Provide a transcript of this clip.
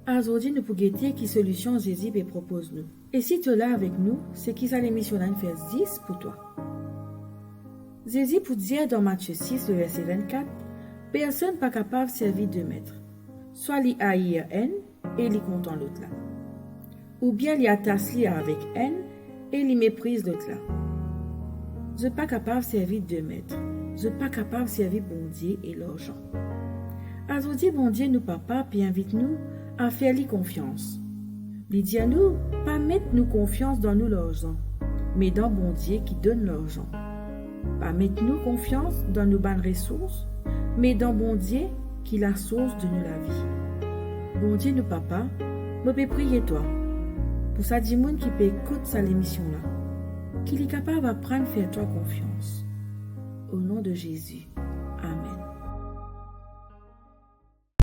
Aujourd'hui, nous pour guetter qui solution Jésus propose nous. Et si tu es là avec nous, c'est qui ça l'émission là fait 10 pour toi. Jésus pour dire dans Matthieu 6, le verset 24, personne pas capable de servir deux maîtres. Soit li haïr haine et li content l'autre là. Ou bien li attache li avec haine et li méprise l'autre là. Je pas capable de servir deux maîtres. Je pas capable de servir bon Dieu et l'argent. Aujourd'hui, bon Dieu nous papa puis invite nous à faire lui confiance. Lui dit à nous, pas mettre nous confiance dans nous l'argent, mais dans bon Dieu qui donne l'argent. Pas mettre nous confiance dans nos bonnes ressources, mais dans bon Dieu qui la source de nous la vie. Bon Dieu nous papa, me peux prier toi, pour ça dit monde qui peut écouter sa l'émission là, qu'il est capable d'apprendre à faire toi confiance. Au nom de Jésus.